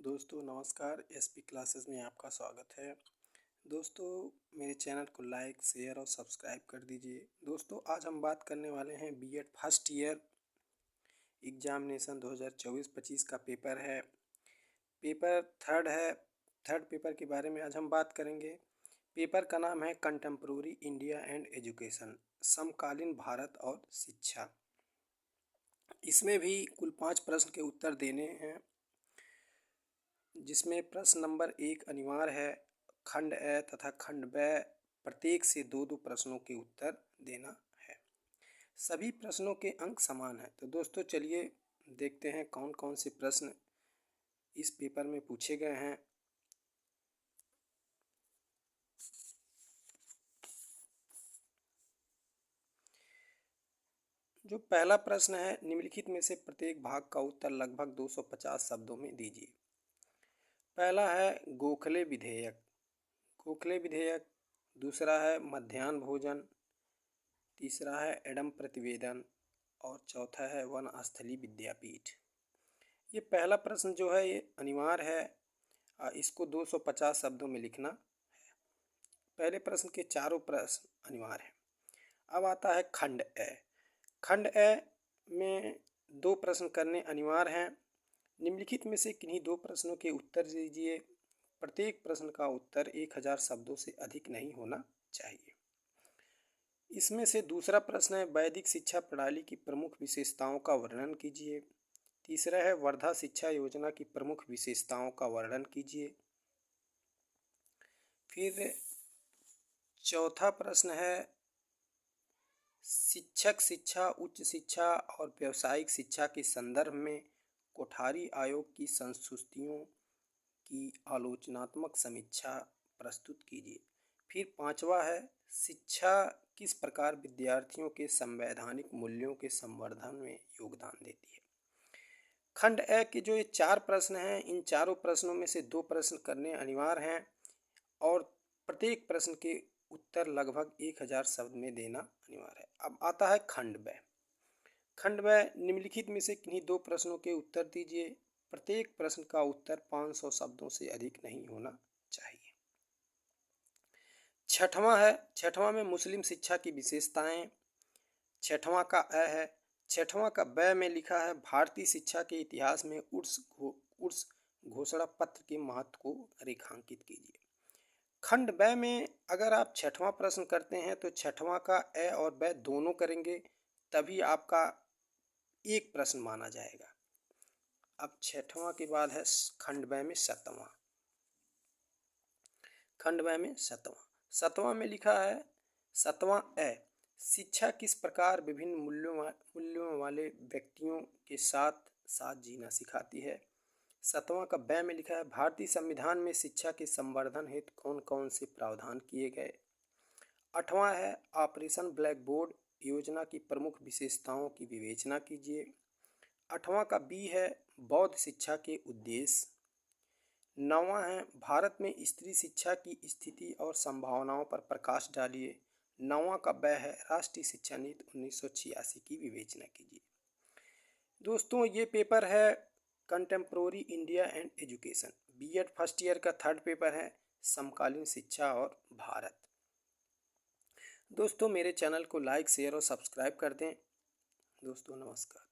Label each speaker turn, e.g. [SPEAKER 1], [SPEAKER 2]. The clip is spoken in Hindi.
[SPEAKER 1] दोस्तों नमस्कार। एसपी क्लासेस में आपका स्वागत है। दोस्तों मेरे चैनल को लाइक शेयर और सब्सक्राइब कर दीजिए। दोस्तों आज हम बात करने वाले हैं बीएड फर्स्ट ईयर एग्जामिनेशन 2024-25 का पेपर है। पेपर थर्ड है। थर्ड पेपर के बारे में आज हम बात करेंगे। पेपर का नाम है कंटेम्प्रोरी इंडिया एंड एजुकेशन, समकालीन भारत और शिक्षा। इसमें भी कुल 5 प्रश्न के उत्तर देने हैं, जिसमें प्रश्न नंबर 1 अनिवार्य है। खंड ए तथा खंड ब प्रत्येक से 2-2 प्रश्नों के उत्तर देना है। सभी प्रश्नों के अंक समान हैं। तो दोस्तों चलिए देखते हैं कौन कौन से प्रश्न इस पेपर में पूछे गए हैं। जो पहला प्रश्न है, निम्नलिखित में से प्रत्येक भाग का उत्तर लगभग 250 शब्दों में दीजिए। पहला है गोखले विधेयक। गोखले विधेयक। दूसरा है मध्याह्न भोजन। तीसरा है एडम प्रतिवेदन और चौथा है वनस्थली विद्यापीठ। ये पहला प्रश्न जो है ये अनिवार्य है। इसको 250 शब्दों में लिखना है। पहले प्रश्न के चारों प्रश्न अनिवार्य हैं। अब आता है खंड ए। खंड ए में 2 प्रश्न करने अनिवार्य हैं। निम्नलिखित में से किन्हीं 2 प्रश्नों के उत्तर दीजिए। प्रत्येक प्रश्न का उत्तर 1000 शब्दों से अधिक नहीं होना चाहिए। इसमें से दूसरा प्रश्न है वैदिक शिक्षा प्रणाली की प्रमुख विशेषताओं का वर्णन कीजिए। तीसरा है वर्धा शिक्षा योजना की प्रमुख विशेषताओं का वर्णन कीजिए। फिर चौथा प्रश्न है शिक्षक शिक्षा, उच्च शिक्षा और व्यावसायिक शिक्षा के संदर्भ में कोठारी आयोग की संस्तुतियों की आलोचनात्मक समीक्षा प्रस्तुत कीजिए। फिर पांचवा है शिक्षा किस प्रकार विद्यार्थियों के संवैधानिक मूल्यों के संवर्धन में योगदान देती है। खंड ए के जो ये 4 प्रश्न हैं, इन चारों प्रश्नों में से 2 प्रश्न करने अनिवार्य हैं और प्रत्येक प्रश्न के उत्तर लगभग 1000 शब्द में देना अनिवार्य है। अब आता है खंड ब। खंड ब निम्नलिखित में से किन्हीं 2 प्रश्नों के उत्तर दीजिए। प्रत्येक प्रश्न का उत्तर 500 शब्दों से अधिक नहीं होना चाहिए। छठवां में मुस्लिम शिक्षा की विशेषताएं। छठवां का अ है। छठवां का ब में लिखा है भारतीय शिक्षा के इतिहास में उर्स घोषणा पत्र के महत्व को रेखांकित कीजिए। खंड ब में अगर आप छठवां प्रश्न करते हैं तो छठवां का अ और ब दोनों करेंगे, तभी आपका एक प्रश्न माना जाएगा। अब छठवां के बाद है खंड ब में सतवां। खंड ब में सतवां में लिखा है सतवां अ शिक्षा किस प्रकार विभिन्न मूल्यों वाले व्यक्तियों के साथ साथ जीना सिखाती है। सतवां का ब में लिखा है भारतीय संविधान में शिक्षा के संवर्धन हेतु कौन कौन से प्रावधान किए गए। आठवां है ऑपरेशन ब्लैक बोर्ड योजना की प्रमुख विशेषताओं की विवेचना कीजिए। आठवां का बी है बौद्ध शिक्षा के उद्देश्य। नौवां है भारत में स्त्री शिक्षा की स्थिति और संभावनाओं पर प्रकाश डालिए। नौवां का ब है राष्ट्रीय शिक्षा नीति 1986 की विवेचना कीजिए। दोस्तों ये पेपर है contemporary India and education, BEd first year का थर्ड पेपर है, समकालीन शिक्षा और भारत। दोस्तों मेरे चैनल को लाइक शेयर और सब्सक्राइब कर दें। दोस्तों नमस्कार।